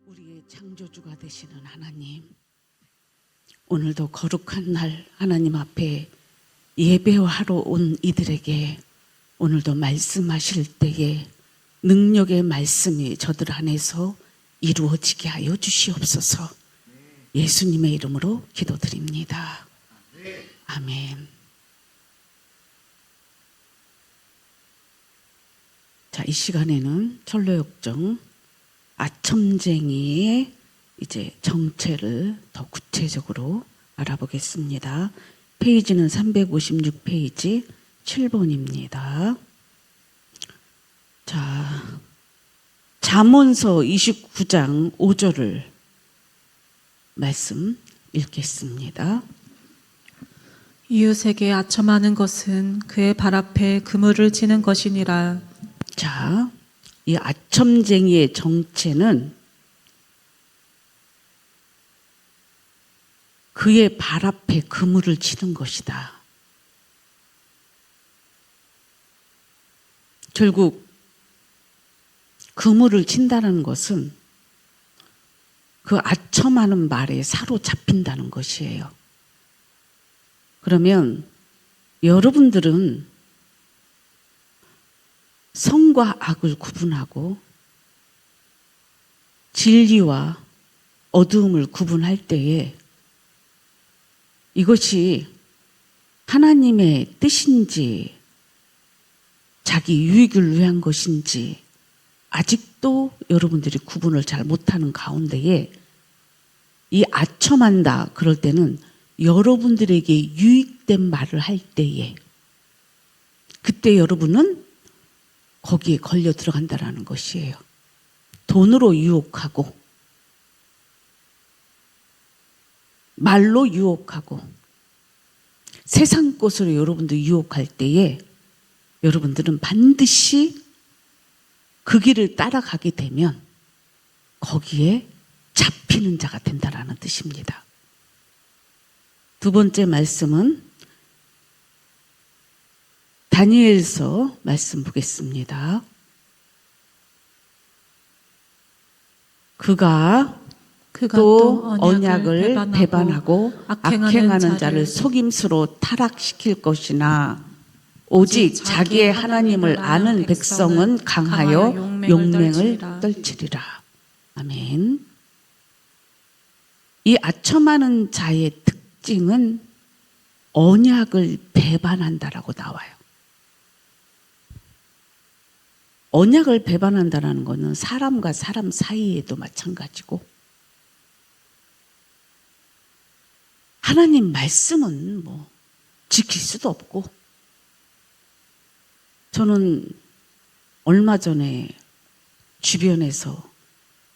우리의 창조주가 되시는 하나님, 오늘도 거룩한 날 하나님 앞에 예배하러 온 이들에게 오늘도 말씀하실 때에 능력의 말씀이 저들 안에서 이루어지게 하여 주시옵소서. 예수님의 이름으로 기도드립니다. 아멘. 자, 이 시간에는 철로역정 아첨쟁이의 이제 정체를 더 구체적으로 알아보겠습니다. 페이지는 356페이지 7번입니다. 자, 잠언서 29장 5절을 말씀 읽겠습니다. 이웃에게 아첨하는 것은 그의 발 앞에 그물을 치는 것이니라. 자, 이 아첨쟁이의 정체는 그의 발 앞에 그물을 치는 것이다. 결국 그물을 친다는 것은 그 아첨하는 말에 사로잡힌다는 것이에요. 그러면 여러분들은 선과 악을 구분하고 진리와 어두움을 구분할 때에 이것이 하나님의 뜻인지 자기 유익을 위한 것인지 아직도 여러분들이 구분을 잘 못하는 가운데에 이 아첨한다 그럴 때는 여러분들에게 유익된 말을 할 때에 그때 여러분은 거기에 걸려 들어간다라는 것이에요. 돈으로 유혹하고 말로 유혹하고 세상 것으로 여러분들 유혹할 때에 여러분들은 반드시 그 길을 따라가게 되면 거기에 잡히는 자가 된다라는 뜻입니다. 두 번째 말씀은 다니엘서 말씀 보겠습니다. 그가 또 언약을 배반하고 악행하는 자를 속임수로 타락시킬 것이나 오직 자기의 하나님을 아는 백성은 강하여 용맹을 떨치리라. 아멘. 이 아첨하는 자의 특징은 언약을 배반한다라고 나와요. 언약을 배반한다는 것은 사람과 사람 사이에도 마찬가지고 하나님 말씀은 뭐 지킬 수도 없고 저는 얼마 전에 주변에서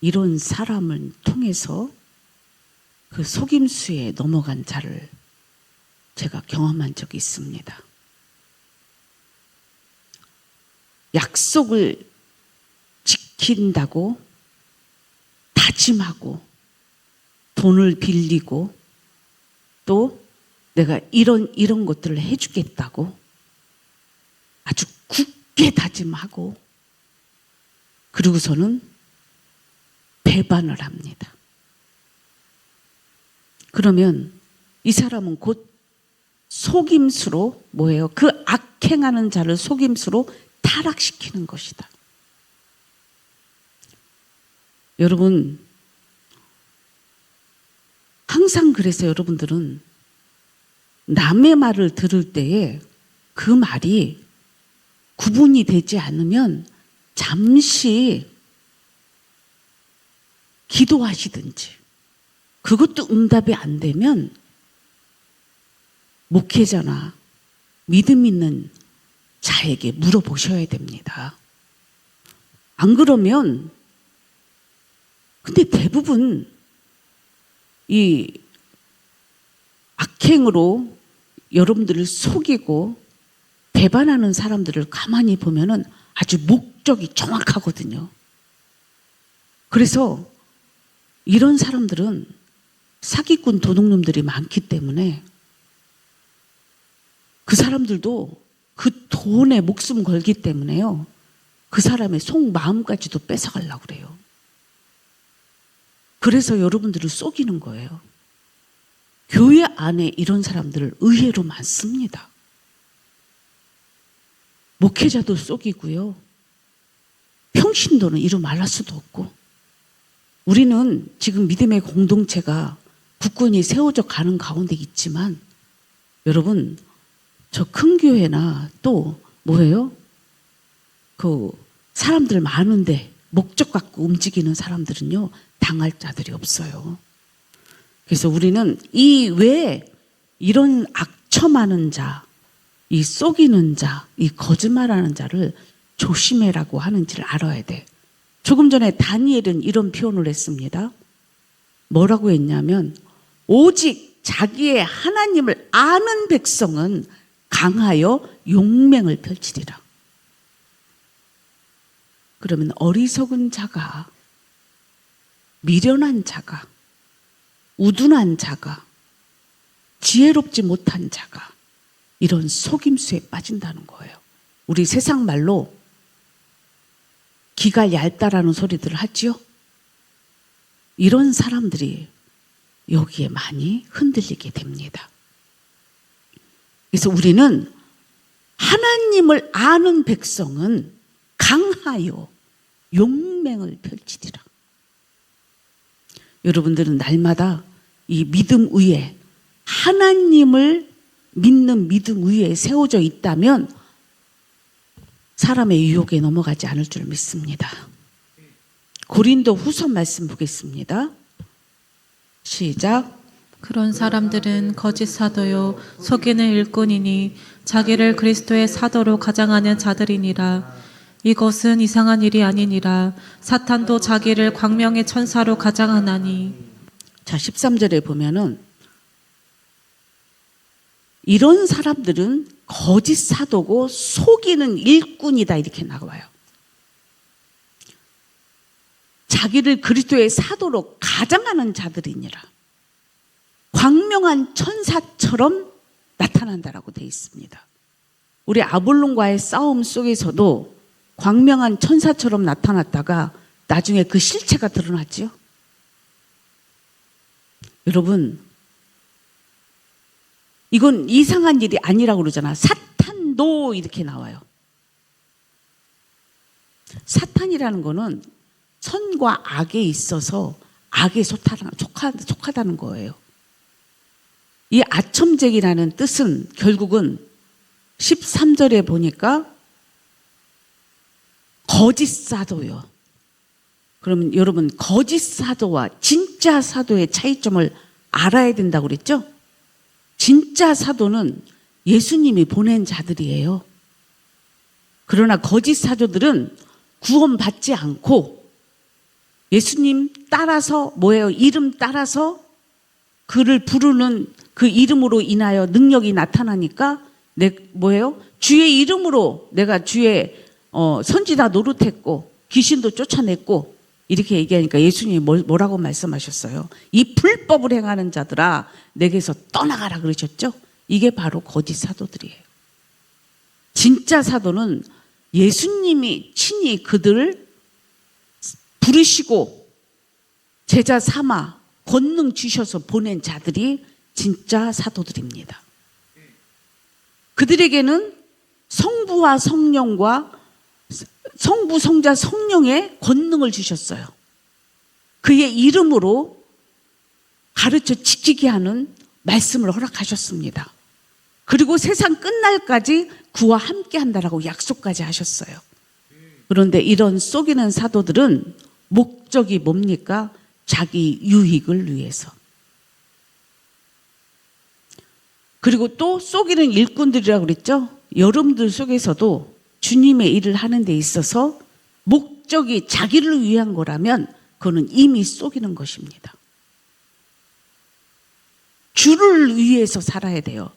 이런 사람을 통해서 그 속임수에 넘어간 자를 제가 경험한 적이 있습니다. 약속을 지킨다고 다짐하고 돈을 빌리고 또 내가 이런 것들을 해주겠다고 아주 굳게 다짐하고 그리고서는 배반을 합니다. 그러면 이 사람은 곧 속임수로 뭐예요? 그 악행하는 자를 속임수로 타락시키는 것이다. 여러분, 항상 그래서 여러분들은 남의 말을 들을 때에 그 말이 구분이 되지 않으면 잠시 기도하시든지 그것도 응답이 안 되면 목회자나 믿음 있는 자에게 물어보셔야 됩니다. 안 그러면 근데 대부분 이 악행으로 여러분들을 속이고 배반하는 사람들을 가만히 보면은 아주 목적이 정확하거든요. 그래서 이런 사람들은 사기꾼 도둑놈들이 많기 때문에 그 사람들도 그 돈에 목숨 걸기 때문에요. 그 사람의 속마음까지도 뺏어가려고 그래요. 그래서 여러분들을 속이는 거예요. 교회 안에 이런 사람들 의외로 많습니다. 목회자도 속이고요. 평신도는 이루 말할 수도 없고. 우리는 지금 믿음의 공동체가 굳건히 세워져 가는 가운데 있지만 여러분 저 큰 교회나 또 뭐예요? 그 사람들 많은데 목적 갖고 움직이는 사람들은요 당할 자들이 없어요. 그래서 우리는 이 외에 이런 악처많은 자, 이 속이는 자, 이 거짓말하는 자를 조심해라고 하는지를 알아야 돼. 조금 전에 다니엘은 이런 표현을 했습니다. 뭐라고 했냐면 오직 자기의 하나님을 아는 백성은 강하여 용맹을 펼치리라. 그러면 어리석은 자가, 미련한 자가, 우둔한 자가, 지혜롭지 못한 자가 이런 속임수에 빠진다는 거예요. 우리 세상 말로 기가 얇다라는 소리들을 하지요. 이런 사람들이 여기에 많이 흔들리게 됩니다. 그래서 우리는 하나님을 아는 백성은 강하여 용맹을 펼치리라. 여러분들은 날마다 이 믿음 위에 하나님을 믿는 믿음 위에 세워져 있다면 사람의 유혹에 넘어가지 않을 줄 믿습니다. 고린도 후서 말씀 보겠습니다. 시작. 그런 사람들은 거짓 사도요 속이는 일꾼이니 자기를 그리스도의 사도로 가장하는 자들이니라. 이것은 이상한 일이 아니니라. 사탄도 자기를 광명의 천사로 가장하나니. 자, 13절에 보면은 이런 사람들은 거짓 사도고 속이는 일꾼이다 이렇게 나와요. 자기를 그리스도의 사도로 가장하는 자들이니라. 광명한 천사처럼 나타난다라고 되어 있습니다. 우리 아볼론과의 싸움 속에서도 광명한 천사처럼 나타났다가 나중에 그 실체가 드러났죠. 여러분, 이건 이상한 일이 아니라고 그러잖아. 사탄도 이렇게 나와요. 사탄이라는 거는 선과 악에 있어서 악에 속하다는 거예요. 이 아첨쟁이라는 뜻은 결국은 13절에 보니까 거짓 사도요. 그러면 여러분 거짓 사도와 진짜 사도의 차이점을 알아야 된다고 그랬죠? 진짜 사도는 예수님이 보낸 자들이에요. 그러나 거짓 사도들은 구원받지 않고 예수님 따라서 뭐예요? 이름 따라서 그를 부르는 그 이름으로 인하여 능력이 나타나니까 뭐예요? 주의 이름으로 내가 주의 선지자 노릇했고 귀신도 쫓아냈고 이렇게 얘기하니까 예수님이 뭐라고 말씀하셨어요? 이 불법을 행하는 자들아 내게서 떠나가라 그러셨죠? 이게 바로 거짓 사도들이에요. 진짜 사도는 예수님이 친히 그들을 부르시고 제자 삼아 권능 주셔서 보낸 자들이 진짜 사도들입니다. 그들에게는 성부와 성령과 성부, 성자, 성령의 권능을 주셨어요. 그의 이름으로 가르쳐 지키게 하는 말씀을 허락하셨습니다. 그리고 세상 끝날까지 그와 함께 한다라고 약속까지 하셨어요. 그런데 이런 속이는 사도들은 목적이 뭡니까? 자기 유익을 위해서. 그리고 또 속이는 일꾼들이라고 그랬죠? 여러분들 속에서도 주님의 일을 하는 데 있어서 목적이 자기를 위한 거라면 그거는 이미 속이는 것입니다. 주를 위해서 살아야 돼요.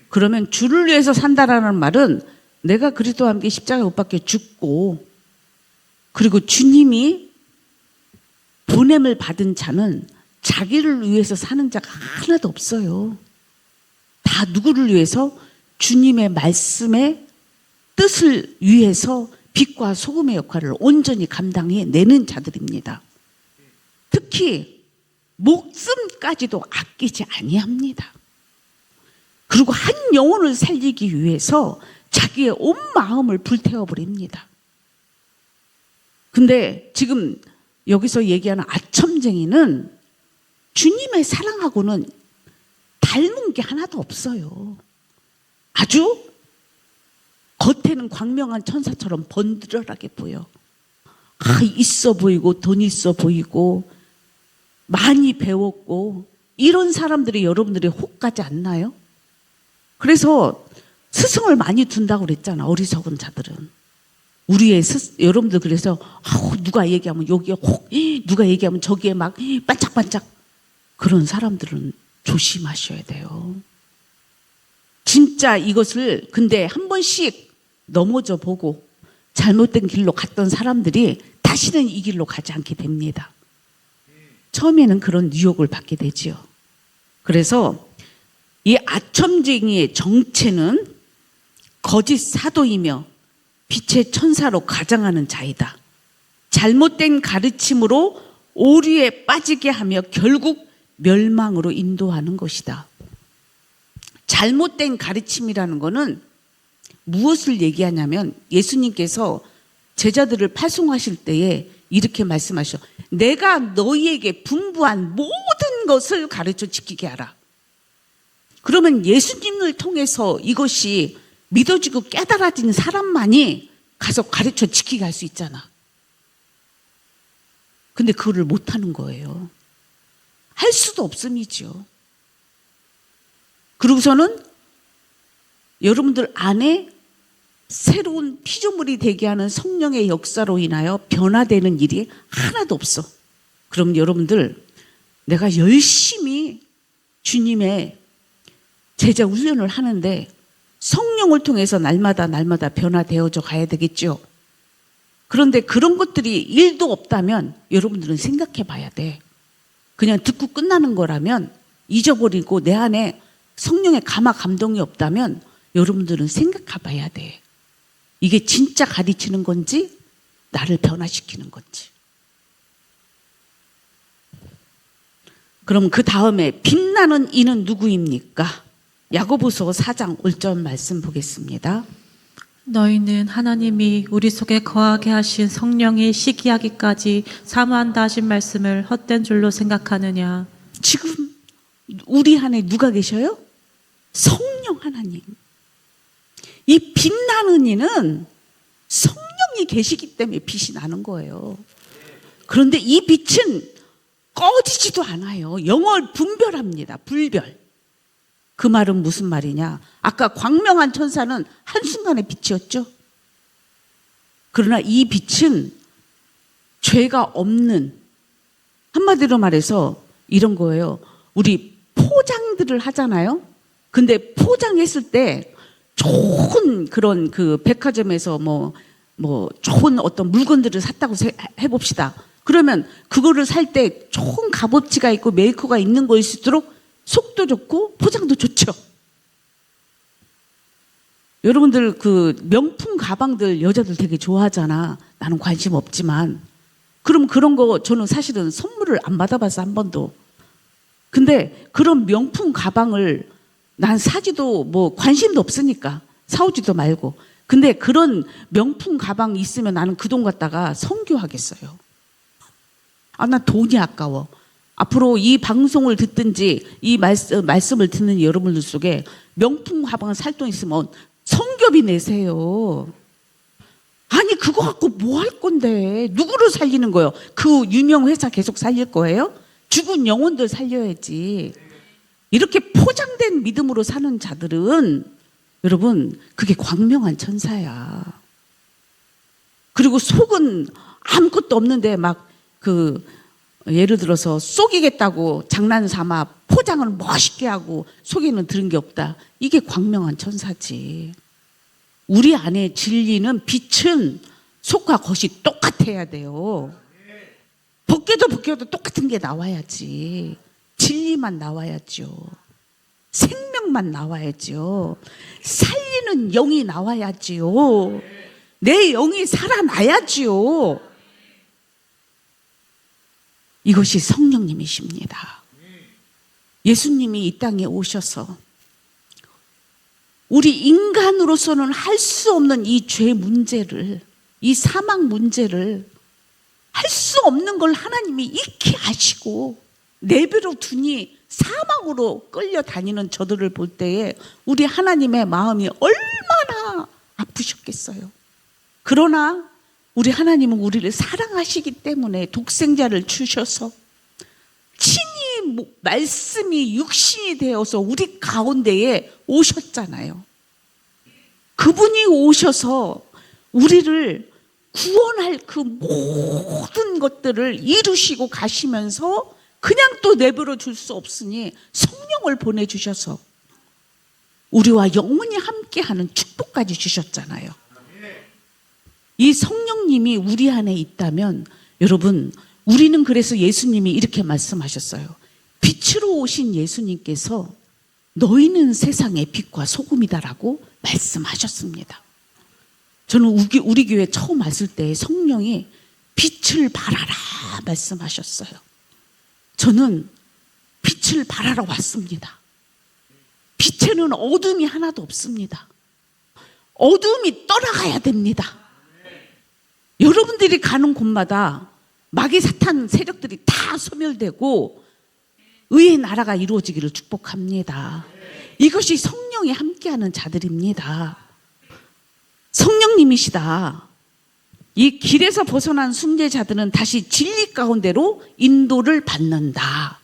그러면 주를 위해서 산다라는 말은 내가 그리스도와 함께 십자가에 못 박혀 죽고 그리고 주님이 보냄을 받은 자는 자기를 위해서 사는 자가 하나도 없어요. 다 누구를 위해서? 주님의 말씀의 뜻을 위해서 빛과 소금의 역할을 온전히 감당해내는 자들입니다. 특히 특히 목숨까지도 아끼지 아니합니다. 그리고 한 영혼을 살리기 위해서 자기의 온 마음을 불태워 버립니다. 근데 지금 여기서 얘기하는 아첨쟁이는 주님의 사랑하고는 닮은 게 하나도 없어요. 아주 겉에는 광명한 천사처럼 번들어하게 보여. 있어 보이고 돈 있어 보이고 많이 배웠고 이런 사람들이 여러분들이 혹가지 않나요? 그래서 스승을 많이 둔다고 그랬잖아. 어리석은 자들은. 여러분들 그래서 누가 얘기하면 여기에 혹, 누가 얘기하면 저기에 막 반짝반짝. 그런 사람들은 조심하셔야 돼요. 진짜 이것을 근데 한 번씩 넘어져 보고 잘못된 길로 갔던 사람들이 다시는 이 길로 가지 않게 됩니다. 처음에는 그런 유혹을 받게 되지요. 그래서 이 아첨쟁이의 정체는 거짓 사도이며 빛의 천사로 가장하는 자이다. 잘못된 가르침으로 오류에 빠지게 하며 결국 멸망으로 인도하는 것이다. 잘못된 가르침이라는 것은 무엇을 얘기하냐면 예수님께서 제자들을 파송하실 때에 이렇게 말씀하셔. 내가 너희에게 분부한 모든 것을 가르쳐 지키게 하라. 그러면 예수님을 통해서 이것이 믿어지고 깨달아진 사람만이 가서 가르쳐 지키게 할 수 있잖아. 근데 그거를 못하는 거예요. 할 수도 없음이죠. 그러고서는 여러분들 안에 새로운 피조물이 되게 하는 성령의 역사로 인하여 변화되는 일이 하나도 없어. 그럼 여러분들 내가 열심히 주님의 제자 훈련을 하는데 성령을 통해서 날마다 변화되어져 가야 되겠죠. 그런데 그런 것들이 1도 없다면 여러분들은 생각해 봐야 돼. 그냥 듣고 끝나는 거라면 잊어버리고 내 안에 성령의 감화 감동이 없다면 여러분들은 생각해 봐야 돼. 이게 진짜 가르치는 건지 나를 변화시키는 건지. 그럼 그 다음에 빛나는 이는 누구입니까? 야고보서 4장 5절 말씀 보겠습니다. 너희는 하나님이 우리 속에 거하게 하신 성령이 시기하기까지 사모한다 하신 말씀을 헛된 줄로 생각하느냐. 지금 우리 안에 누가 계셔요? 성령 하나님. 이 빛나는 이는 성령이 계시기 때문에 빛이 나는 거예요. 그런데 이 빛은 꺼지지도 않아요. 영월 분별합니다. 불별. 그 말은 무슨 말이냐? 아까 광명한 천사는 한순간의 빛이었죠. 그러나 이 빛은 죄가 없는, 한마디로 말해서 이런 거예요. 우리 포장들을 하잖아요. 근데 포장했을 때 좋은 그런 그 백화점에서 뭐 좋은 어떤 물건들을 샀다고 해봅시다. 그러면 그거를 살 때 좋은 값어치가 있고 메이커가 있는 것일수록 속도 좋고 포장도 좋죠. 여러분들 그 명품 가방들 여자들 되게 좋아하잖아. 나는 관심 없지만. 그럼 그런 거 저는 사실은 선물을 안 받아봤어, 한 번도. 근데 그런 명품 가방을 난 사지도 뭐 관심도 없으니까 사오지도 말고. 근데 그런 명품 가방 있으면 나는 그 돈 갖다가 선교하겠어요. 나 돈이 아까워. 앞으로 이 방송을 듣든지 이 말씀을 듣는 여러분들 속에 명품 가방을 살 돈 있으면 선교비 내세요. 아니 그거 갖고 뭐 할 건데? 누구를 살리는 거예요? 그 유명 회사 계속 살릴 거예요? 죽은 영혼들 살려야지. 이렇게 포장된 믿음으로 사는 자들은 여러분 그게 광명한 천사야. 그리고 속은 아무것도 없는데 막 예를 들어서 속이겠다고 장난삼아 포장을 멋있게 하고 속에는 들은 게 없다. 이게 광명한 천사지. 우리 안에 진리는 빛은 속과 겉이 똑같아야 돼요. 벗겨도 똑같은 게 나와야지. 진리만 나와야죠. 생명만 나와야죠. 살리는 영이 나와야지요. 내 영이 살아나야지요. 이것이 성령님이십니다. 예수님이 이 땅에 오셔서 우리 인간으로서는 할 수 없는 이 죄 문제를, 이 사망 문제를 할 수 없는 걸 하나님이 익히 아시고 내버려 두니 사망으로 끌려다니는 저들을 볼 때에 우리 하나님의 마음이 얼마나 아프셨겠어요. 그러나 우리 하나님은 우리를 사랑하시기 때문에 독생자를 주셔서 친히 말씀이 육신이 되어서 우리 가운데에 오셨잖아요. 그분이 오셔서 우리를 구원할 그 모든 것들을 이루시고 가시면서 그냥 또 내버려 둘 수 없으니 성령을 보내주셔서 우리와 영원히 함께하는 축복까지 주셨잖아요. 이 성령님이 우리 안에 있다면 여러분, 우리는 그래서 예수님이 이렇게 말씀하셨어요. 빛으로 오신 예수님께서 너희는 세상의 빛과 소금이다라고 말씀하셨습니다. 저는 우리 교회 처음 왔을 때 성령이 빛을 발하라 말씀하셨어요. 저는 빛을 발하러 왔습니다. 빛에는 어둠이 하나도 없습니다. 어둠이 떠나가야 됩니다. 여러분들이 가는 곳마다 마귀 사탄 세력들이 다 소멸되고 의의 나라가 이루어지기를 축복합니다. 이것이 성령이 함께하는 자들입니다. 성령님이시다. 이 길에서 벗어난 순례자들은 다시 진리 가운데로 인도를 받는다.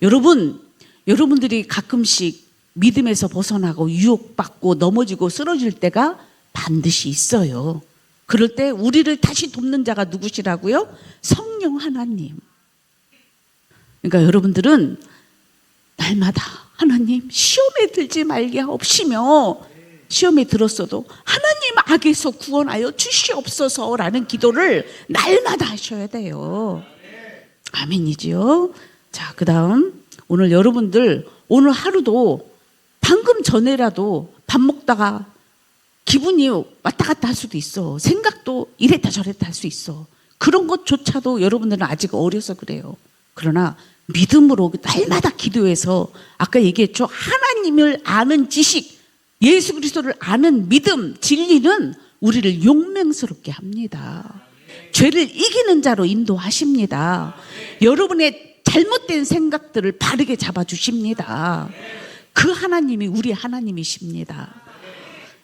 여러분들이 가끔씩 믿음에서 벗어나고 유혹받고 넘어지고 쓰러질 때가 반드시 있어요. 그럴 때 우리를 다시 돕는 자가 누구시라고요? 성령 하나님. 그러니까 여러분들은 날마다 하나님 시험에 들지 말게 하옵시며, 시험에 들었어도 하나님 악에서 구원하여 주시옵소서라는 기도를 날마다 하셔야 돼요. 아멘이지요. 자, 그 다음 오늘 여러분들 오늘 하루도 방금 전에라도 밥 먹다가 기분이 왔다 갔다 할 수도 있어. 생각도 이랬다 저랬다 할 수 있어. 그런 것조차도 여러분들은 아직 어려서 그래요. 그러나 믿음으로 날마다 기도해서 아까 얘기했죠. 하나님을 아는 지식, 예수 그리스도를 아는 믿음, 진리는 우리를 용맹스럽게 합니다. 죄를 이기는 자로 인도하십니다. 여러분의 잘못된 생각들을 바르게 잡아주십니다. 그 하나님이 우리 하나님이십니다.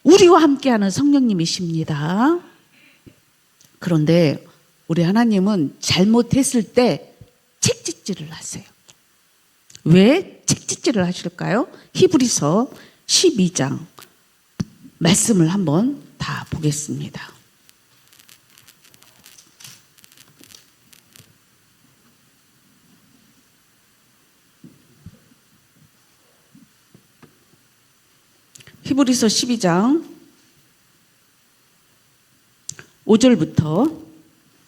우리와 함께하는 성령님이십니다. 그런데 우리 하나님은 잘못했을 때 책짓질을 하세요. 왜 책짓질을 하실까요? 히브리서 12장 말씀을 한번 다 보겠습니다. 히브리서 12장 5절부터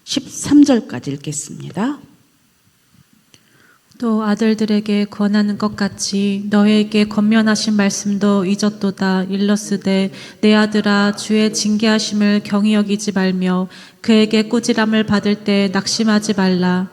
13절까지 읽겠습니다. 또 아들들에게 권하는 것 같이 너에게 권면하신 말씀도 잊었도다. 일러스되 내 아들아 주의 징계하심을 경히 여기지 말며 그에게 꾸지람을 받을 때 낙심하지 말라.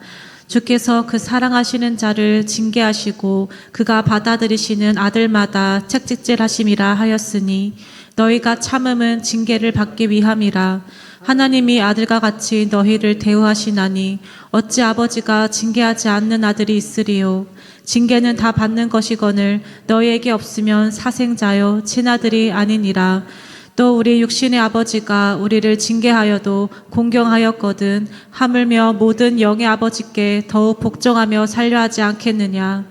주께서 그 사랑하시는 자를 징계하시고 그가 받아들이시는 아들마다 책짓질하심이라 하였으니 너희가 참음은 징계를 받기 위함이라. 하나님이 아들과 같이 너희를 대우하시나니 어찌 아버지가 징계하지 않는 아들이 있으리요. 징계는 다 받는 것이거늘 너희에게 없으면 사생자요 친아들이 아니니라. 또 우리 육신의 아버지가 우리를 징계하여도 공경하였거든 하물며 모든 영의 아버지께 더욱 복종하며 살려 하지 않겠느냐.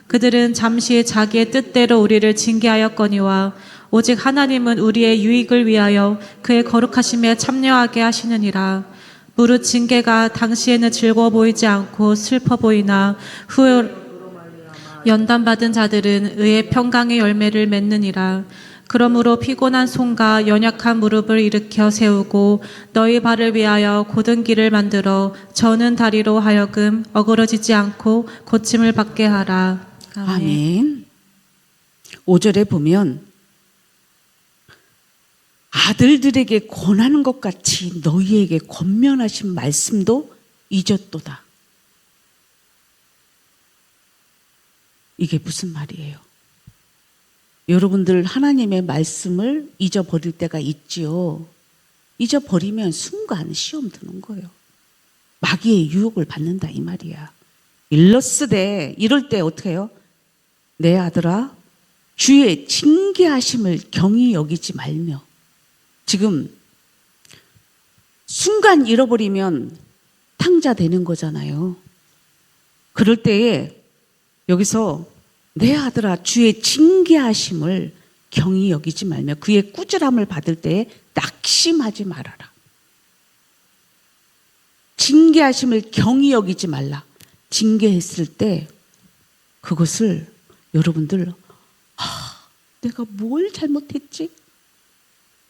그들은 잠시 자기의 뜻대로 우리를 징계하였거니와 오직 하나님은 우리의 유익을 위하여 그의 거룩하심에 참여하게 하시느니라. 무릇 징계가 당시에는 즐거워 보이지 않고 슬퍼 보이나 후에 연단받은 자들은 의의 평강의 열매를 맺느니라. 그러므로 피곤한 손과 연약한 무릎을 일으켜 세우고 너희 발을 위하여 곧은 길을 만들어 저는 다리로 하여금 어그러지지 않고 고침을 받게 하라. 아멘. 5절에 보면 아들들에게 권하는 것 같이 너희에게 권면하신 말씀도 잊었도다. 이게 무슨 말이에요? 여러분들 하나님의 말씀을 잊어버릴 때가 있지요. 잊어버리면 순간 시험 드는 거예요. 마귀의 유혹을 받는다 이 말이야. 일러스되 이럴 때 어떻게 해요? 내 아들아 주의 징계하심을 경히 여기지 말며. 지금 순간 잃어버리면 탕자 되는 거잖아요. 그럴 때에 여기서 내 아들아 주의 징계하심을 경히 여기지 말며 그의 꾸지람을 받을 때에 낙심하지 말아라. 징계하심을 경히 여기지 말라. 징계했을 때 그것을 여러분들 내가 뭘 잘못했지?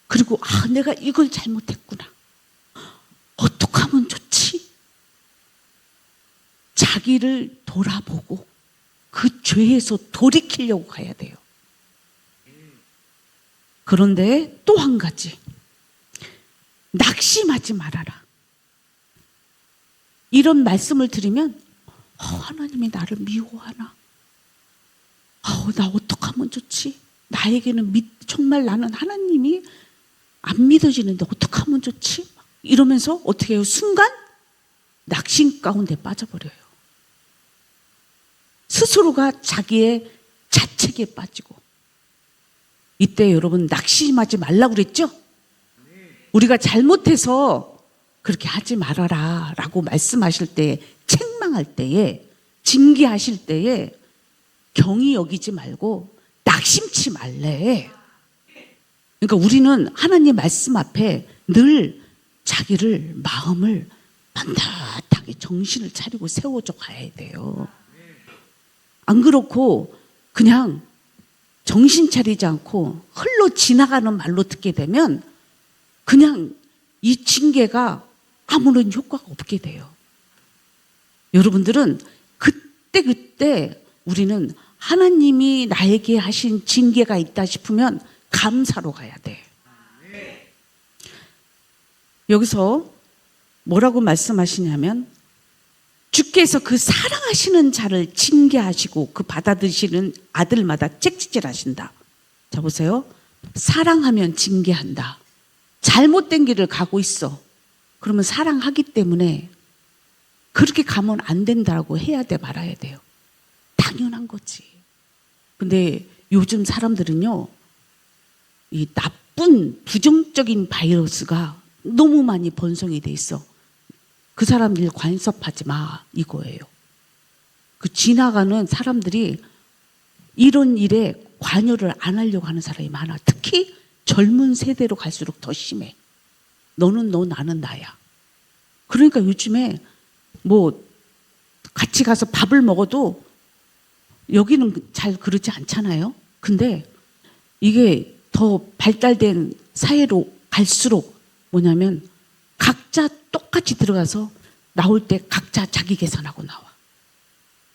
그리고 내가 이걸 잘못했구나. 어떻게 하면 좋지? 자기를 돌아보고 그 죄에서 돌이키려고 가야 돼요. 그런데 또 한 가지, 낙심하지 말아라. 이런 말씀을 드리면 하나님이 나를 미워하나? 나 어떡하면 좋지? 나에게는 정말 나는 하나님이 안 믿어지는데 어떡하면 좋지? 이러면서 어떻게 해요? 순간 낙심 가운데 빠져버려요. 스스로가 자기의 자책에 빠지고. 이때 여러분 낙심하지 말라고 그랬죠? 우리가 잘못해서 그렇게 하지 말아라 라고 말씀하실 때, 책망할 때에, 징계하실 때에 경히 여기지 말고 낙심치 말래. 그러니까 우리는 하나님 말씀 앞에 늘 자기를 마음을 반듯하게 정신을 차리고 세워줘 가야 돼요. 안 그렇고 그냥 정신 차리지 않고 흘러 지나가는 말로 듣게 되면 그냥 이 징계가 아무런 효과가 없게 돼요. 여러분들은 그때 우리는 하나님이 나에게 하신 징계가 있다 싶으면 감사로 가야 돼. 여기서 뭐라고 말씀하시냐면 주께서 그 사랑하시는 자를 징계하시고 그 받아들이시는 아들마다 책찍질하신다. 자 보세요. 사랑하면 징계한다. 잘못된 길을 가고 있어. 그러면 사랑하기 때문에 그렇게 가면 안 된다고 해야 돼 말아야 돼요. 당연한 거지. 근데 요즘 사람들은요, 이 나쁜 부정적인 바이러스가 너무 많이 번성이 돼 있어. 그 사람들 간섭하지 마 이거예요. 그 지나가는 사람들이 이런 일에 관여를 안 하려고 하는 사람이 많아. 특히 젊은 세대로 갈수록 더 심해. 너는 너, 나는 나야. 그러니까 요즘에 뭐 같이 가서 밥을 먹어도 여기는 잘 그러지 않잖아요. 근데 이게 더 발달된 사회로 갈수록 뭐냐면 각자 똑같이 들어가서 나올 때 각자 자기 계산하고 나와.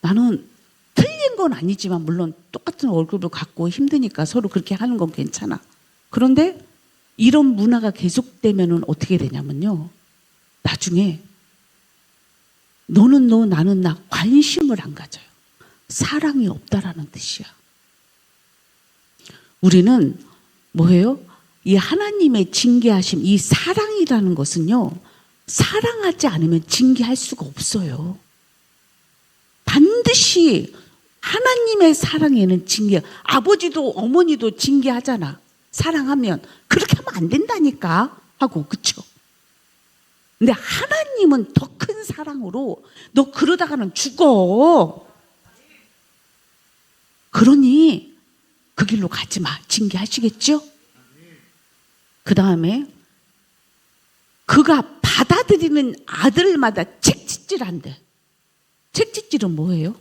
나는 틀린 건 아니지만 물론 똑같은 월급을 갖고 힘드니까 서로 그렇게 하는 건 괜찮아. 그런데 이런 문화가 계속되면은 어떻게 되냐면요, 나중에 너는 너 나는 나 관심을 안 가져요. 사랑이 없다라는 뜻이야. 우리는 뭐예요? 이 하나님의 징계하심, 이 사랑이라는 것은요, 사랑하지 않으면 징계할 수가 없어요. 반드시 하나님의 사랑에는 징계, 아버지도 어머니도 징계하잖아. 사랑하면. 그렇게 하면 안 된다니까 하고, 그쵸? 근데 하나님은 더 큰 사랑으로 너 그러다가는 죽어. 그러니 그 길로 가지 마. 징계하시겠죠? 그 다음에 그가 받아들이는 아들마다 책짓질한대. 책짓질은 뭐예요?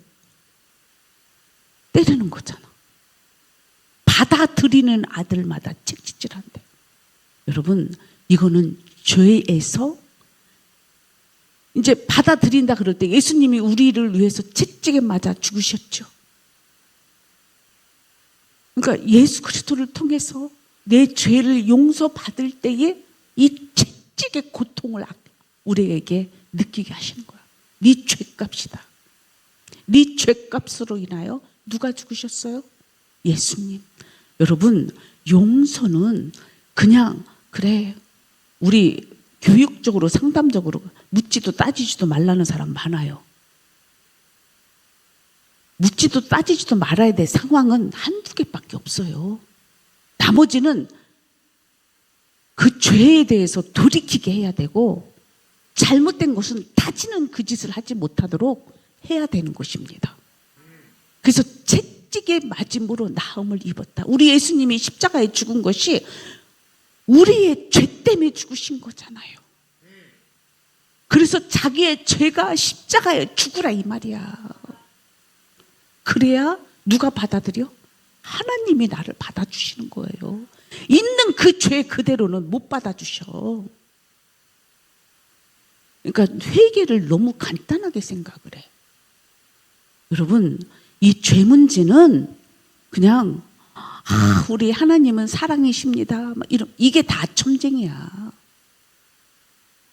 때리는 거잖아. 받아들이는 아들마다 책짓질한대. 여러분, 이거는 죄에서 이제 받아들인다 그럴 때 예수님이 우리를 위해서 채찍에 맞아 죽으셨죠. 그러니까 예수 그리스도를 통해서 내 죄를 용서받을 때에 이 채찍의 고통을 우리에게 느끼게 하시는 거야. 네 죄값이다. 네 죄값으로 인하여 누가 죽으셨어요? 예수님. 여러분, 용서는 그냥 그래, 우리 교육적으로 상담적으로 묻지도 따지지도 말라는 사람 많아요. 묻지도 따지지도 말아야 될 상황은 한두 개밖에 없어요. 나머지는 그 죄에 대해서 돌이키게 해야 되고, 잘못된 것은 다시는 그 짓을 하지 못하도록 해야 되는 것입니다. 그래서 채찍에 맞음으로 나음을 입었다. 우리 예수님이 십자가에 죽은 것이 우리의 죄 때문에 죽으신 거잖아요. 그래서 자기의 죄가 십자가에 죽으라 이 말이야. 그래야 누가 받아들여? 하나님이 나를 받아주시는 거예요. 있는 그 죄 그대로는 못 받아주셔. 그러니까 회개를 너무 간단하게 생각을 해. 여러분, 이 죄 문제는 그냥 우리 하나님은 사랑이십니다, 이게 다 첨쟁이야.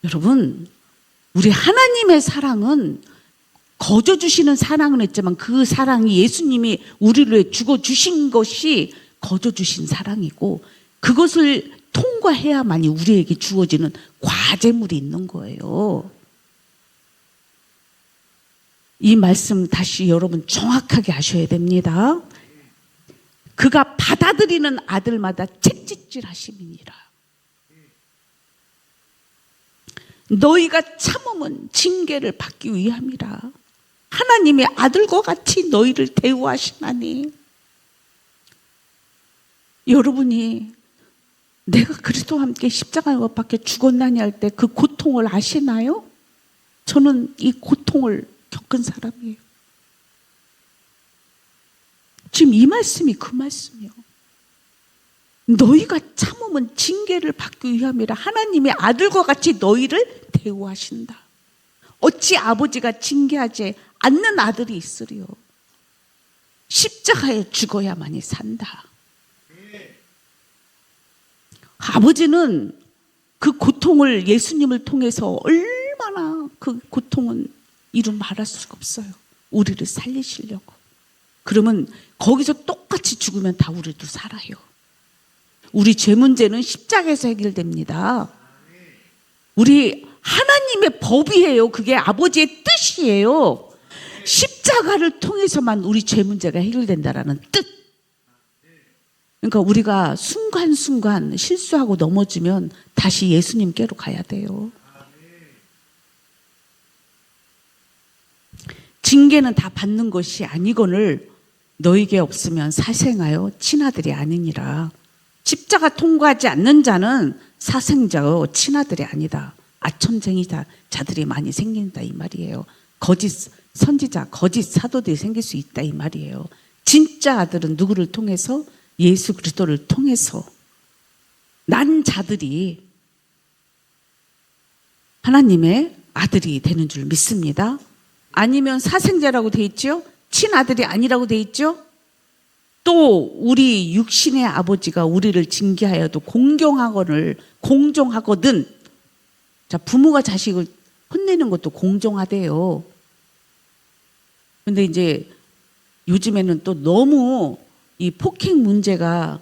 여러분, 우리 하나님의 사랑은 거저 주시는 사랑은 했지만 그 사랑이 예수님이 우리를 위해 죽어주신 것이 거저 주신 사랑이고, 그것을 통과해야만이 우리에게 주어지는 과제물이 있는 거예요. 이 말씀 다시 여러분 정확하게 하셔야 됩니다. 그가 받아들이는 아들마다 채찍질 하심이니라. 너희가 참음은 징계를 받기 위함이라. 하나님의 아들과 같이 너희를 대우하시나니. 여러분이 내가 그리스도와 함께 십자가에 못 박혀 죽었나니 할 때 그 고통을 아시나요? 저는 이 고통을 겪은 사람이에요. 지금 이 말씀이 그 말씀이요. 너희가 참으면 징계를 받기 위함이라. 하나님의 아들과 같이 너희를 대우하신다. 어찌 아버지가 징계하지 않는 아들이 있으리요. 십자가에 죽어야만이 산다. 아버지는 그 고통을 예수님을 통해서 얼마나 그 고통은 이루 말할 수가 없어요. 우리를 살리시려고. 그러면 거기서 똑같이 죽으면 다 우리도 살아요. 우리 죄 문제는 십자가에서 해결됩니다. 우리 하나님의 법이에요. 그게 아버지의 뜻이에요. 십자가를 통해서만 우리 죄 문제가 해결된다라는 뜻. 그러니까 우리가 순간순간 실수하고 넘어지면 다시 예수님께로 가야 돼요. 징계는 다 받는 것이 아니거늘 너에게 없으면 사생하여 친아들이 아니니라. 십자가 통과하지 않는 자는 사생자요 친아들이 아니다. 아첨쟁이자 자들이 많이 생긴다 이 말이에요. 거짓 선지자, 거짓 사도들이 생길 수 있다 이 말이에요. 진짜 아들은 누구를 통해서? 예수 그리스도를 통해서 난 자들이 하나님의 아들이 되는 줄 믿습니다. 아니면 사생자라고 돼 있죠? 친아들이 아니라고 돼 있죠? 또 우리 육신의 아버지가 우리를 징계하여도 공정하거든. 자, 부모가 자식을 혼내는 것도 공정하대요. 근데 이제 요즘에는 또 너무 이 폭행 문제가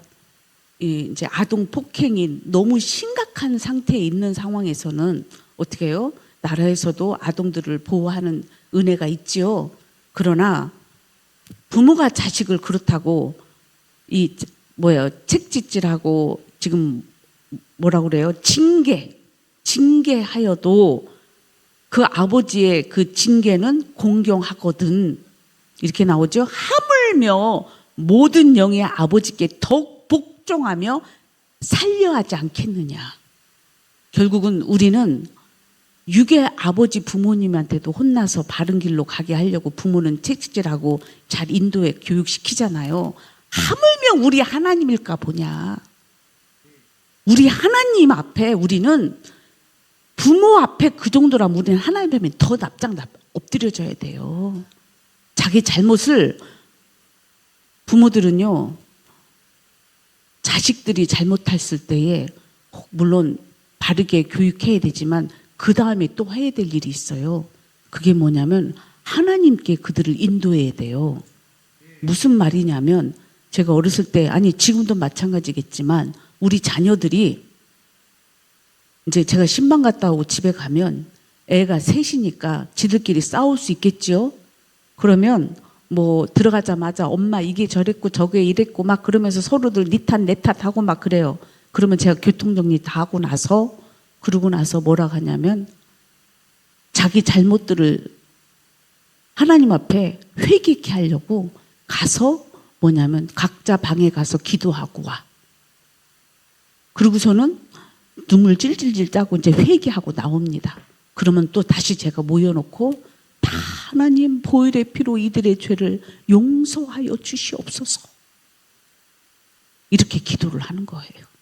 이제 아동 폭행이 너무 심각한 상태에 있는 상황에서는 어떻게 해요? 나라에서도 아동들을 보호하는 은혜가 있지요. 그러나 부모가 자식을 그렇다고 책짓질하고 지금 뭐라고 그래요? 징계하여도 그 아버지의 그 징계는 공경하거든. 이렇게 나오죠. 하물며 모든 영의 아버지께 더욱 복종하며 살려하지 않겠느냐. 결국은 우리는 육의 아버지 부모님한테도 혼나서 바른 길로 가게 하려고 부모는 채찍질하고 잘 인도해 교육시키잖아요. 하물며 우리 하나님일까 보냐. 우리 하나님 앞에 우리는 부모 앞에 그 정도라면 우리는 하나님 앞에 더 납작 엎드려져야 돼요. 자기 잘못을 부모들은요, 자식들이 잘못했을 때에 물론 바르게 교육해야 되지만 그 다음에 또 해야 될 일이 있어요. 그게 뭐냐면 하나님께 그들을 인도해야 돼요. 무슨 말이냐면 제가 어렸을 때, 아니 지금도 마찬가지겠지만 우리 자녀들이 이제 제가 신방 갔다 오고 집에 가면 애가 셋이니까 지들끼리 싸울 수 있겠죠. 그러면 뭐 들어가자마자 엄마 이게 저랬고 저게 이랬고 막 그러면서 서로들 니 탓 내 탓 하고 막 그래요. 그러면 제가 교통정리 다 하고 나서 그러고 나서 뭐라 하냐면 자기 잘못들을 하나님 앞에 회개케 하려고 가서 뭐냐면 각자 방에 가서 기도하고 와. 그러고서는 눈물 찔찔찔 짜고 이제 회개하고 나옵니다. 그러면 또 다시 제가 모여놓고 다 하나님 보혈의 피로 이들의 죄를 용서하여 주시옵소서. 이렇게 기도를 하는 거예요.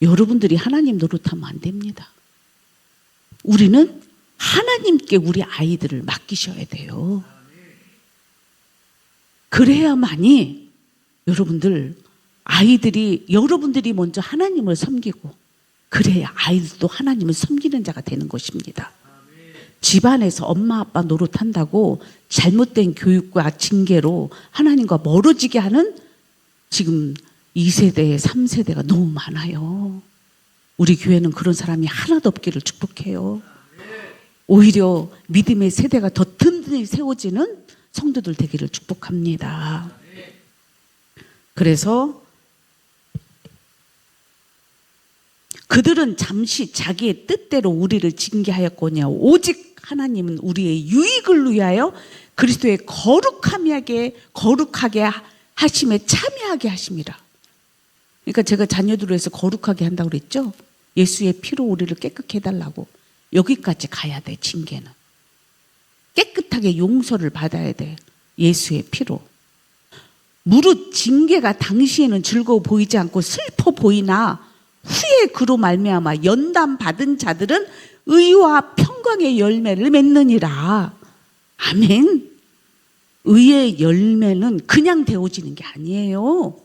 여러분들이 하나님 노릇하면 안 됩니다. 우리는 하나님께 우리 아이들을 맡기셔야 돼요. 그래야만이 여러분들이 먼저 하나님을 섬기고 그래야 아이들도 하나님을 섬기는 자가 되는 것입니다. 집안에서 엄마 아빠 노릇한다고 잘못된 교육과 징계로 하나님과 멀어지게 하는 지금 2세대, 3세대가 너무 많아요. 우리 교회는 그런 사람이 하나도 없기를 축복해요. 오히려 믿음의 세대가 더 든든히 세워지는 성도들 되기를 축복합니다. 그래서 그들은 잠시 자기의 뜻대로 우리를 징계하였거니와 오직 하나님은 우리의 유익을 위하여 그리스도의 거룩하게 하심에 참여하게 하심이라. 그러니까 제가 자녀들을 해서 거룩하게 한다고 그랬죠. 예수의 피로 우리를 깨끗게 해달라고. 여기까지 가야 돼. 징계는 깨끗하게 용서를 받아야 돼. 예수의 피로. 무릇 징계가 당시에는 즐거워 보이지 않고 슬퍼 보이나 후에 그로 말미암아 연단 받은 자들은 의와 평강의 열매를 맺느니라. 아멘. 의의 열매는 그냥 되어지는 게 아니에요.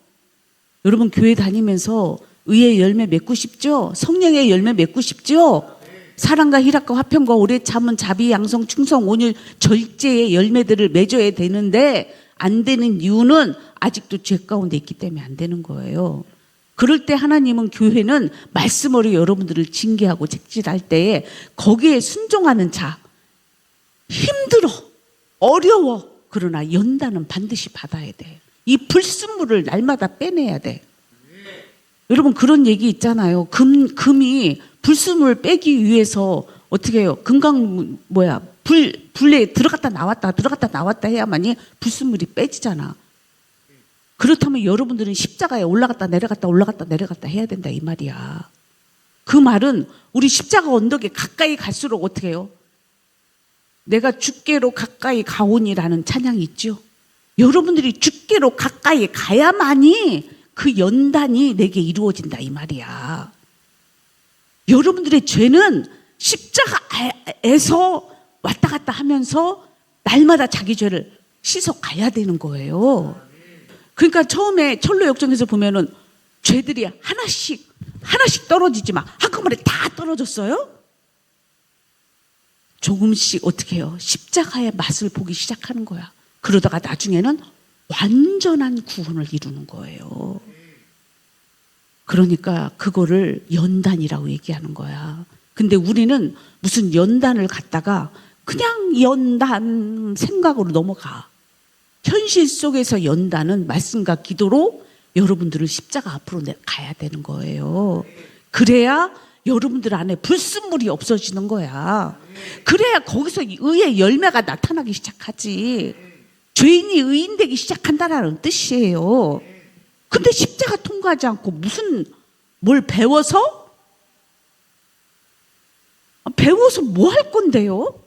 여러분 교회 다니면서 의의 열매 맺고 싶죠? 성령의 열매 맺고 싶죠? 사랑과 희락과 화평과 오래 참은 자비 양성 충성 온유 절제의 열매들을 맺어야 되는데 안 되는 이유는 아직도 죄 가운데 있기 때문에 안 되는 거예요. 그럴 때 하나님은 교회는 말씀으로 여러분들을 징계하고 책질할 때에 거기에 순종하는 자, 힘들어 어려워 그러나 연단은 반드시 받아야 돼. 이 불순물을 날마다 빼내야 돼. 여러분 그런 얘기 있잖아요. 금이 불순물 빼기 위해서 어떻게 해요? 불에 들어갔다 나왔다 해야만이 불순물이 빼지잖아. 그렇다면 여러분들은 십자가에 올라갔다 내려갔다 해야 된다 이 말이야. 그 말은 우리 십자가 언덕에 가까이 갈수록 어떻게 해요? 내가 주께로 가까이 가오니라는 찬양이 있죠. 여러분들이 주께로 가까이 가야만이 그 연단이 내게 이루어진다 이 말이야. 여러분들의 죄는 십자가에서 왔다 갔다 하면서 날마다 자기 죄를 씻어 가야 되는 거예요. 그러니까 처음에 철로역정에서 보면은 죄들이 하나씩 떨어지지만 한꺼번에 다 떨어졌어요. 조금씩 어떻게 해요? 십자가의 맛을 보기 시작하는 거야. 그러다가 나중에는 완전한 구원을 이루는 거예요. 그러니까 그거를 연단이라고 얘기하는 거야. 근데 우리는 무슨 연단을 갖다가 그냥 연단 생각으로 넘어가. 현실 속에서 연단은 말씀과 기도로 여러분들을 십자가 앞으로 가야 되는 거예요. 그래야 여러분들 안에 불순물이 없어지는 거야. 그래야 거기서 의의 열매가 나타나기 시작하지. 죄인이 의인 되기 시작한다는 뜻이에요. 근데 십자가 통과하지 않고 뭘 배워서 뭐 할 건데요?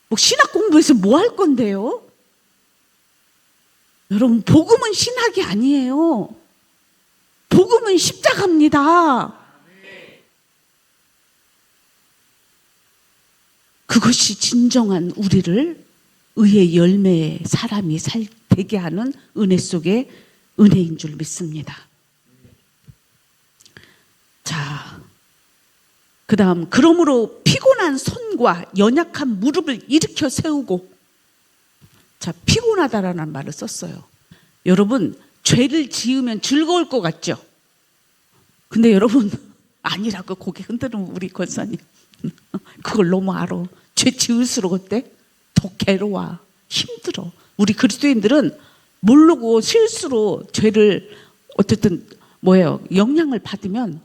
뭐 신학 공부해서 뭐 할 건데요? 여러분 복음은 신학이 아니에요. 복음은 십자가입니다. 그것이 진정한 우리를 의의 열매의 사람이 되게 하는 은혜 속의 은혜인 줄 믿습니다. 자, 그 다음 그러므로 피곤한 손과 연약한 무릎을 일으켜 세우고, 자 자, 피곤하다라는 말을 썼어요. 여러분, 죄를 지으면 즐거울 것 같죠? 근데 여러분, 아니라고 고개 흔드는 우리 권사님. 그걸 너무 알아. 죄 지을수록 어때? 더 괴로워. 힘들어. 우리 그리스도인들은 모르고 실수로 죄를 어쨌든 영향을 받으면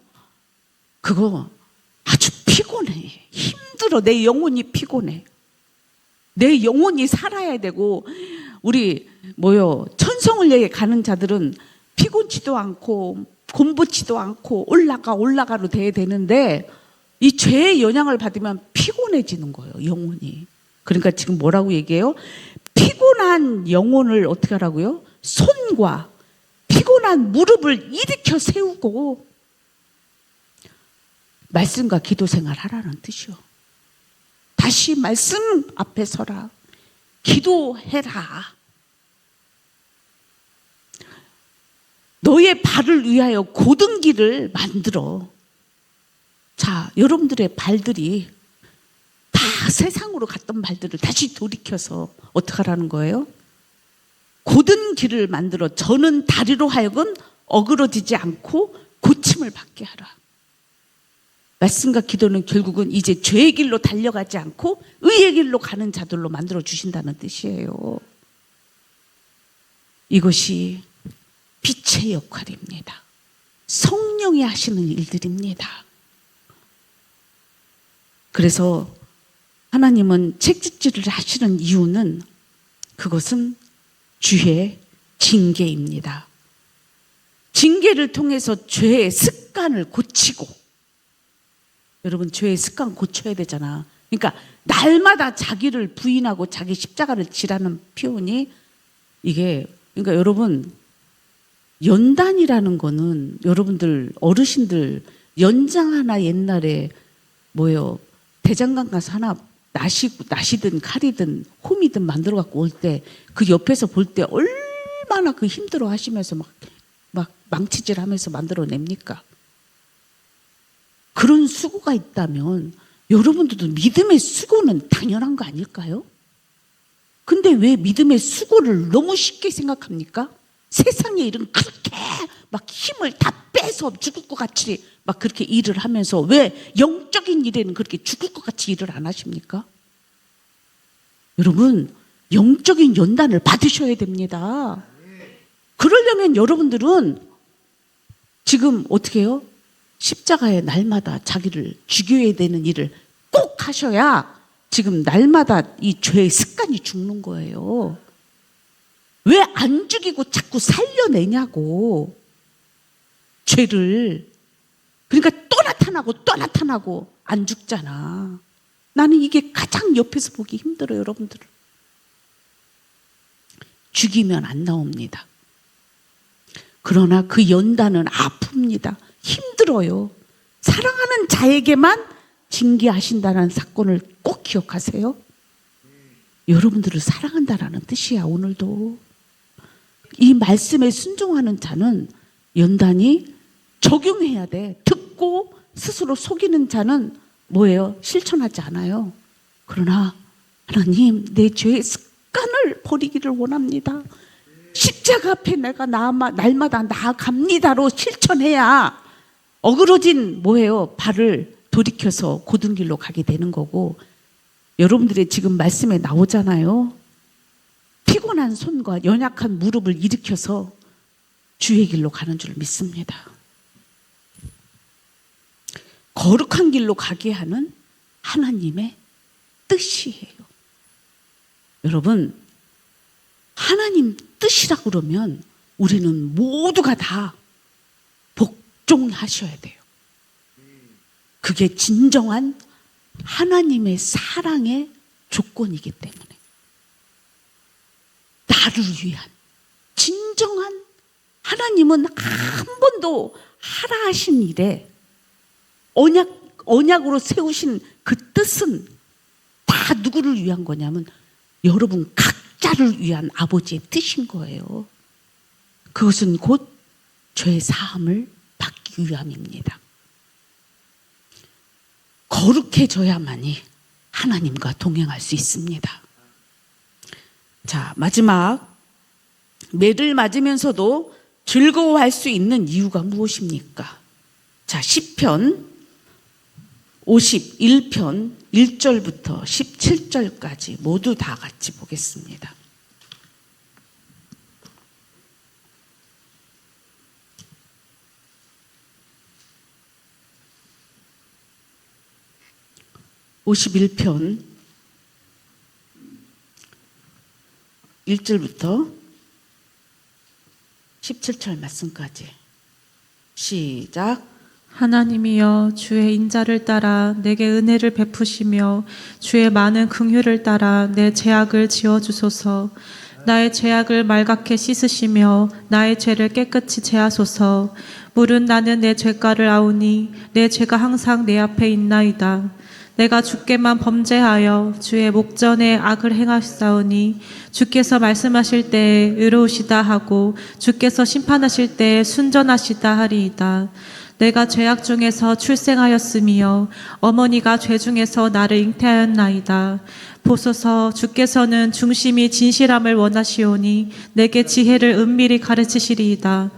그거 아주 피곤해. 힘들어. 내 영혼이 피곤해. 내 영혼이 살아야 되고, 우리 천성을 가는 자들은 피곤치도 않고 곤붙지도 않고 올라가로 돼야 되는데, 이 죄의 영향을 받으면 피곤해지는 거예요, 영혼이. 그러니까 지금 뭐라고 얘기해요? 피곤한 영혼을 어떻게 하라고요? 손과 피곤한 무릎을 일으켜 세우고 말씀과 기도 생활 하라는 뜻이요. 다시 말씀 앞에 서라. 기도해라. 너의 발을 위하여 곧은 길을 만들어. 자, 여러분들의 발들이 다 세상으로 갔던 발들을 다시 돌이켜서 어떻게 하라는 거예요? 곧은 길을 만들어 저는 다리로 하여금 어그러지지 않고 고침을 받게 하라. 말씀과 기도는 결국은 이제 죄의 길로 달려가지 않고 의의 길로 가는 자들로 만들어 주신다는 뜻이에요. 이것이 빛의 역할입니다. 성령이 하시는 일들입니다. 그래서 하나님은 책짓질을 하시는 이유는 그것은 주의 징계입니다. 징계를 통해서 죄의 습관을 고치고, 여러분 죄의 습관 고쳐야 되잖아. 그러니까 날마다 자기를 부인하고 자기 십자가를 지라는 표현이 이게, 그러니까 여러분 연단이라는 거는 여러분들 어르신들 연장 하나 옛날에 대장간 가서 하나 낫이든 칼이든 홈이든 만들어 갖고 올 때 그 옆에서 볼 때 얼마나 그 힘들어 하시면서 막 망치질 하면서 만들어 냅니까? 그런 수고가 있다면 여러분들도 믿음의 수고는 당연한 거 아닐까요? 근데 왜 믿음의 수고를 너무 쉽게 생각합니까? 세상의 일은 그렇게 막 힘을 다 빼서 죽을 것 같이 막 그렇게 일을 하면서 왜 영적인 일에는 그렇게 죽을 것 같이 일을 안 하십니까? 여러분, 영적인 연단을 받으셔야 됩니다. 그러려면 여러분들은 지금 어떻게 해요? 십자가에 날마다 자기를 죽여야 되는 일을 꼭 하셔야 지금 날마다 이 죄의 습관이 죽는 거예요. 왜 안 죽이고 자꾸 살려내냐고, 죄를. 그러니까 또 나타나고 안 죽잖아. 나는 이게 가장 옆에서 보기 힘들어요, 여러분들을. 죽이면 안 나옵니다. 그러나 그 연단은 아픕니다. 힘들어요. 사랑하는 자에게만 징계하신다는 사건을 꼭 기억하세요. 여러분들을 사랑한다라는 뜻이야, 오늘도. 이 말씀에 순종하는 자는 연단이 적용해야 돼. 듣고 스스로 속이는 자는 실천하지 않아요. 그러나 하나님, 내 죄의 습관을 버리기를 원합니다. 십자가 앞에 내가 날마다 나아갑니다로 실천해야 어그러진 발을 돌이켜서 곧은 길로 가게 되는 거고, 여러분들의 지금 말씀에 나오잖아요. 피곤한 손과 연약한 무릎을 일으켜서 주의 길로 가는 줄 믿습니다. 거룩한 길로 가게 하는 하나님의 뜻이에요. 여러분, 하나님 뜻이라고 그러면 우리는 모두가 다 복종하셔야 돼요. 그게 진정한 하나님의 사랑의 조건이기 때문에. 나를 위한 진정한, 하나님은 한 번도 하라 하신 일에 언약으로 세우신 그 뜻은 다 누구를 위한 거냐면 여러분 각자를 위한 아버지의 뜻인 거예요. 그것은 곧 죄 사함을 받기 위함입니다. 거룩해져야만이 하나님과 동행할 수 있습니다. 자, 마지막. 매를 맞으면서도 즐거워할 수 있는 이유가 무엇입니까? 자, 시편 51편 1절부터 17절까지 모두 다 같이 보겠습니다. (51편) 1절부터 17절 말씀까지 시작. 하나님이여 주의 인자를 따라 내게 은혜를 베푸시며 주의 많은 긍휼을 따라 내 죄악을 지워주소서. 나의 죄악을 말갛게 씻으시며 나의 죄를 깨끗이 제하소서. 물은 나는 내 죄가를 아우니 내 죄가 항상 내 앞에 있나이다. 내가 주께만 범죄하여 주의 목전에 악을 행하시사오니 주께서 말씀하실 때에 의로우시다 하고 주께서 심판하실 때에 순전하시다 하리이다. 내가 죄악 중에서 출생하였으며 어머니가 죄 중에서 나를 잉태하였나이다. 보소서 주께서는 중심이 진실함을 원하시오니 내게 지혜를 은밀히 가르치시리이다.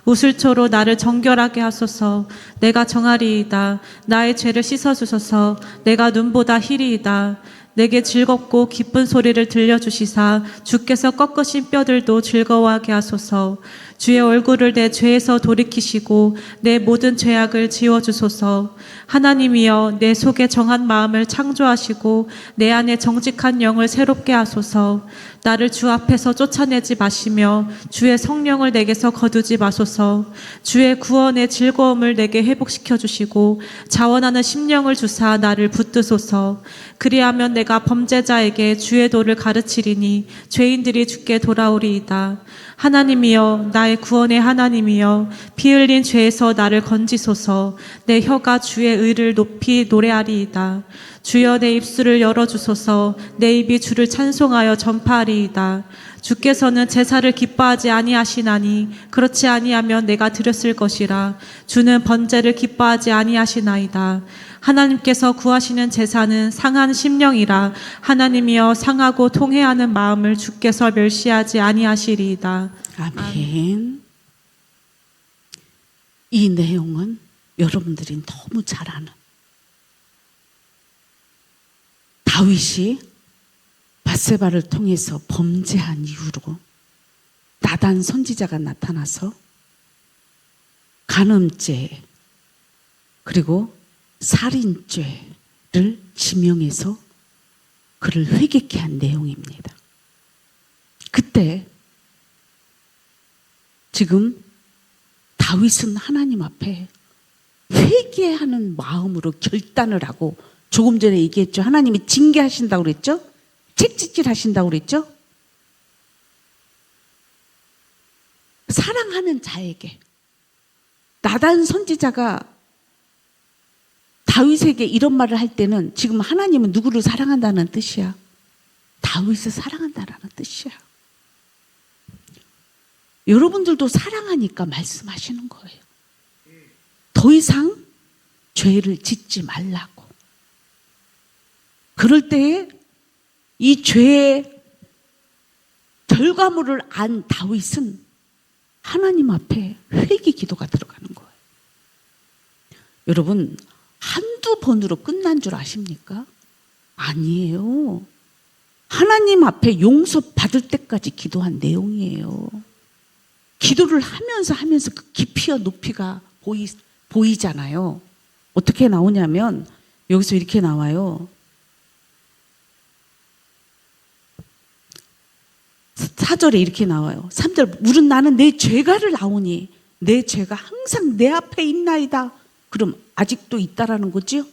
우슬초로 나를 정결하게 하소서. 내가 정하리이다. 나의 죄를 씻어주소서. 내가 눈보다 희리이다. 내게 즐겁고 기쁜 소리를 들려주시사 주께서 꺾으신 뼈들도 즐거워하게 하소서. 주의 얼굴을 내 죄에서 돌이키시고 내 모든 죄악을 지워주소서. 하나님이여 내 속에 정한 마음을 창조하시고 내 안에 정직한 영을 새롭게 하소서. 나를 주 앞에서 쫓아내지 마시며 주의 성령을 내게서 거두지 마소서. 주의 구원의 즐거움을 내게 회복시켜 주시고 자원하는 심령을 주사 나를 붙드소서. 그리하면 내가 범죄자에게 주의 도를 가르치리니 죄인들이 주께 돌아오리이다. 하나님이여 나의 구원의 하나님이여 피 흘린 죄에서 나를 건지소서. 내 혀가 주의 의를 높이 노래하리이다. 주여 내 입술을 열어주소서. 내 입이 주를 찬송하여 전파하리이다. 주께서는 제사를 기뻐하지 아니하시나니 그렇지 아니하면 내가 드렸을 것이라. 주는 번제를 기뻐하지 아니하시나이다. 하나님께서 구하시는 제사는 상한 심령이라. 하나님이여 상하고 통회하는 마음을 주께서 멸시하지 아니하시리이다. 아멘. 이 내용은 여러분들이 너무 잘 아는, 다윗이 밧세바를 통해서 범죄한 이후로 나단 선지자가 나타나서 간음죄 그리고 살인죄를 지명해서 그를 회개케 한 내용입니다. 그때 지금 다윗은 하나님 앞에 회개하는 마음으로 결단을 하고, 조금 전에 얘기했죠. 하나님이 징계하신다고 그랬죠? 책짓질 하신다고 그랬죠? 사랑하는 자에게, 나단 선지자가 다윗에게 이런 말을 할 때는 지금 하나님은 누구를 사랑한다는 뜻이야? 다윗을 사랑한다는 뜻이야. 여러분들도 사랑하니까 말씀하시는 거예요. 더 이상 죄를 짓지 말라고. 그럴 때에 이 죄의 결과물을 안 다윗은 하나님 앞에 회개 기도가 들어가는 거예요. 여러분, 한두 번으로 끝난 줄 아십니까? 아니에요. 하나님 앞에 용서받을 때까지 기도한 내용이에요. 기도를 하면서 그 깊이와 높이가 보이잖아요. 어떻게 나오냐면 여기서 이렇게 나와요. 4절에 이렇게 나와요. 3절, 물은 나는 내 죄가를 아오니 내 죄가 항상 내 앞에 있나이다. 그럼 아직도 있다라는 거죠?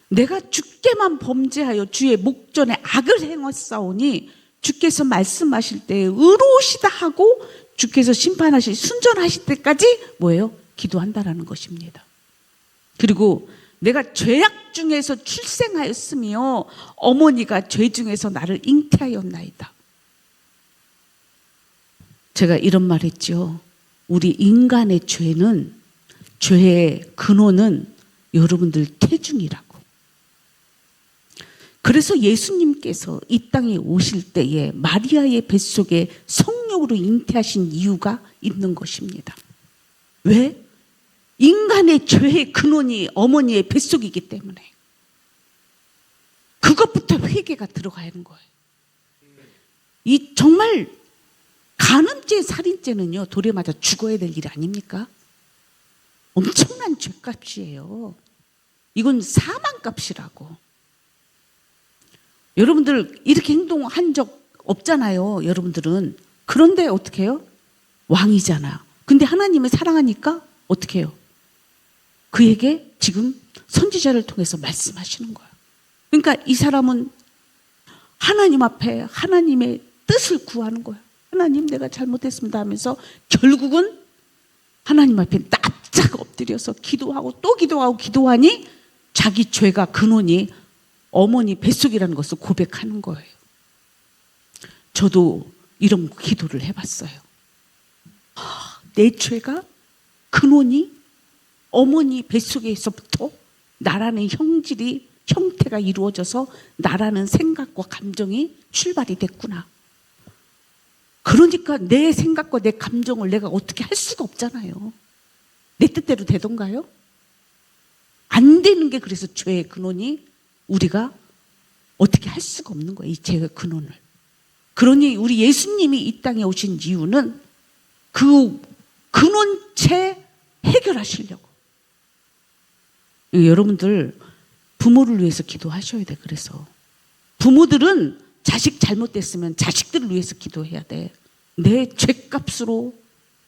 내가 주께만 범죄하여 주의 목전에 악을 행하사오니 주께서 말씀하실 때에 의로우시다 하고 주께서 심판하실, 순전하실 때까지 뭐예요? 기도한다라는 것입니다. 그리고 내가 죄악 중에서 출생하였으며 어머니가 죄 중에서 나를 잉태하였나이다. 제가 이런 말 했죠. 우리 인간의 죄는, 죄의 근원은 여러분들 태중이라고. 그래서 예수님께서 이 땅에 오실 때에 마리아의 뱃속에 성령으로 잉태하신 이유가 있는 것입니다. 왜? 인간의 죄의 근원이 어머니의 뱃속이기 때문에. 그것부터 회개가 들어가야 하는 거예요. 이 정말 간음죄, 살인죄는요, 돌에 맞아 죽어야 될 일 아닙니까? 엄청난 죄값이에요. 이건 사망값이라고. 여러분들 이렇게 행동한 적 없잖아요. 여러분들은. 그런데 어떻게 해요? 왕이잖아. 근데 하나님을 사랑하니까 어떻게 해요? 그에게 지금 선지자를 통해서 말씀하시는 거예요. 그러니까 이 사람은 하나님 앞에 하나님의 뜻을 구하는 거예요. 하나님, 내가 잘못했습니다 하면서 결국은 하나님 앞에 납작 엎드려서 기도하고 또 기도하고 기도하니 자기 죄가 근원이 어머니 뱃속이라는 것을 고백하는 거예요. 저도 이런 기도를 해봤어요. 내 죄가 근원이 어머니 뱃속에서부터 나라는 형태가 이루어져서 나라는 생각과 감정이 출발이 됐구나. 그러니까 내 생각과 내 감정을 내가 어떻게 할 수가 없잖아요. 내 뜻대로 되던가요? 안 되는 게 그래서 죄의 근원이 우리가 어떻게 할 수가 없는 거예요. 이 죄의 근원을. 그러니 우리 예수님이 이 땅에 오신 이유는 그 근원체 해결하시려고. 여러분들 부모를 위해서 기도하셔야 돼. 그래서 부모들은 자식 잘못됐으면 자식들을 위해서 기도해야 돼. 내 죄값으로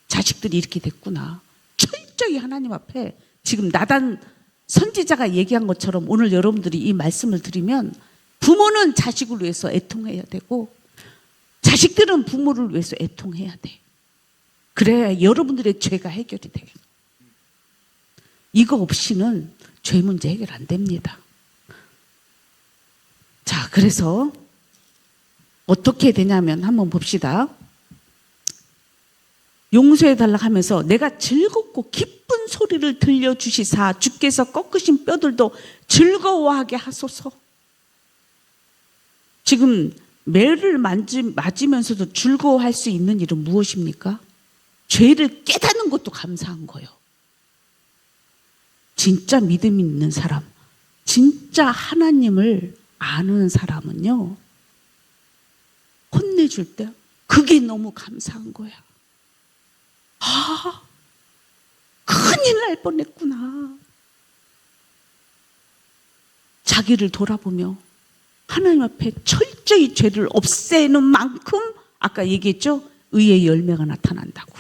자식들이 이렇게 됐구나. 철저히 하나님 앞에 지금 나단 선지자가 얘기한 것처럼 오늘 여러분들이 이 말씀을 들으면 부모는 자식을 위해서 애통해야 되고 자식들은 부모를 위해서 애통해야 돼. 그래야 여러분들의 죄가 해결이 돼. 이거 없이는 죄 문제 해결 안 됩니다. 자, 그래서 어떻게 되냐면 한번 봅시다. 용서해달라고 하면서 내가 즐겁고 기쁜 소리를 들려주시사 주께서 꺾으신 뼈들도 즐거워하게 하소서. 지금 매를 맞으면서도 즐거워할 수 있는 일은 무엇입니까? 죄를 깨닫는 것도 감사한 거예요. 진짜 믿음 있는 사람, 진짜 하나님을 아는 사람은요, 혼내줄 때 그게 너무 감사한 거야. 아, 큰일 날 뻔했구나. 자기를 돌아보며 하나님 앞에 철저히 죄를 없애는 만큼 아까 얘기했죠? 의의 열매가 나타난다고.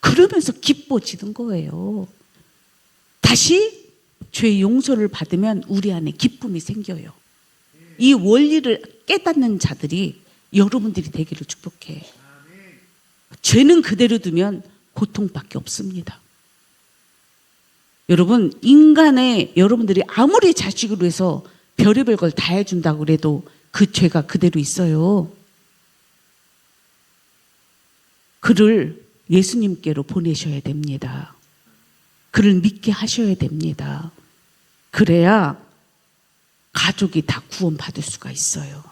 그러면서 기뻐지는 거예요. 다시 죄의 용서를 받으면 우리 안에 기쁨이 생겨요. 이 원리를 깨닫는 자들이 여러분들이 되기를 축복해. 죄는 그대로 두면 고통밖에 없습니다. 여러분, 인간의 여러분들이 아무리 자식으로 해서 별의별 걸 다 해준다고 그래도 그 죄가 그대로 있어요. 그를 예수님께로 보내셔야 됩니다. 그를 믿게 하셔야 됩니다. 그래야 가족이 다 구원받을 수가 있어요.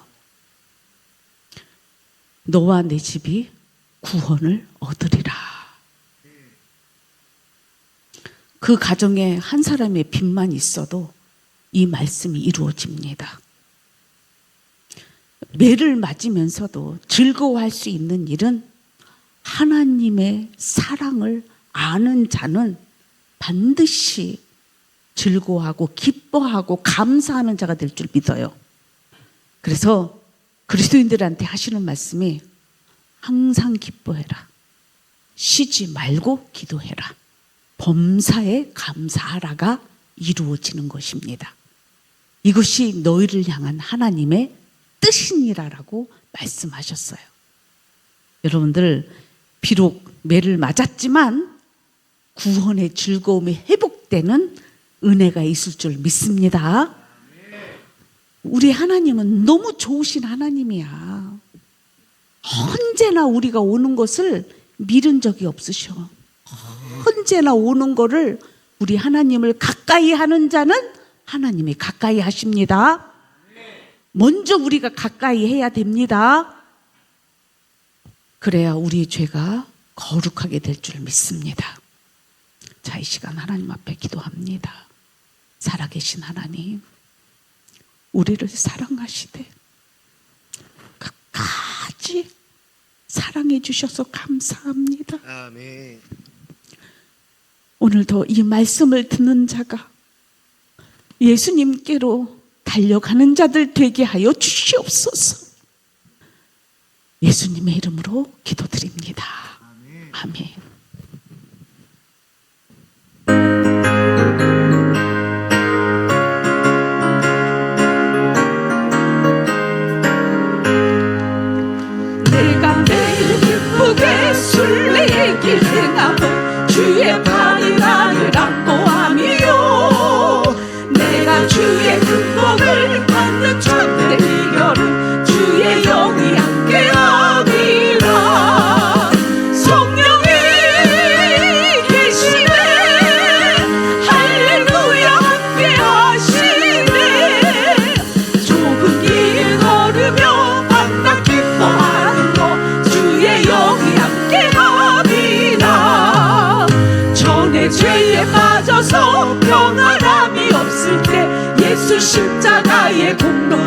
너와 내 집이 구원을 얻으리라. 그 가정에 한 사람의 빚만 있어도 이 말씀이 이루어집니다. 매를 맞으면서도 즐거워할 수 있는 일은 하나님의 사랑을 아는 자는 반드시 즐거워하고 기뻐하고 감사하는 자가 될 줄 믿어요. 그래서 그리스도인들한테 하시는 말씀이 항상 기뻐해라. 쉬지 말고 기도해라. 범사에 감사하라가 이루어지는 것입니다. 이것이 너희를 향한 하나님의 뜻이니라라고 말씀하셨어요. 여러분들 비록 매를 맞았지만 구원의 즐거움이 회복되는 은혜가 있을 줄 믿습니다. 우리 하나님은 너무 좋으신 하나님이야. 언제나 우리가 오는 것을 미룬 적이 없으셔. 언제나 오는 거를 우리 하나님을 가까이 하는 자는 하나님이 가까이 하십니다. 먼저 우리가 가까이 해야 됩니다. 그래야 우리의 죄가 거룩하게 될 줄 믿습니다. 자, 이 시간 하나님 앞에 기도합니다. 살아계신 하나님, 우리를 사랑하시되 끝까지 사랑해 주셔서 감사합니다. 아멘. 오늘도 이 말씀을 듣는 자가 예수님께로 달려가는 자들 되게 하여 주시옵소서. 예수님의 이름으로 기도드립니다. 아멘. 내가 매일 기쁘게 순례의 길 행하고 주의 팔이 나를 안고 함이요. 내가 주의 극복을 받는 참된 이결은 주의 영이 함께함이라. 성령이 계시네, 할렐루야 함께하시네. 좁은 길 걸으며 밤낮 기뻐하는 너 주의 영이 함께함이라. 전에 죄에 빠져서 평안함이 없을 때 예수 십자가의 공로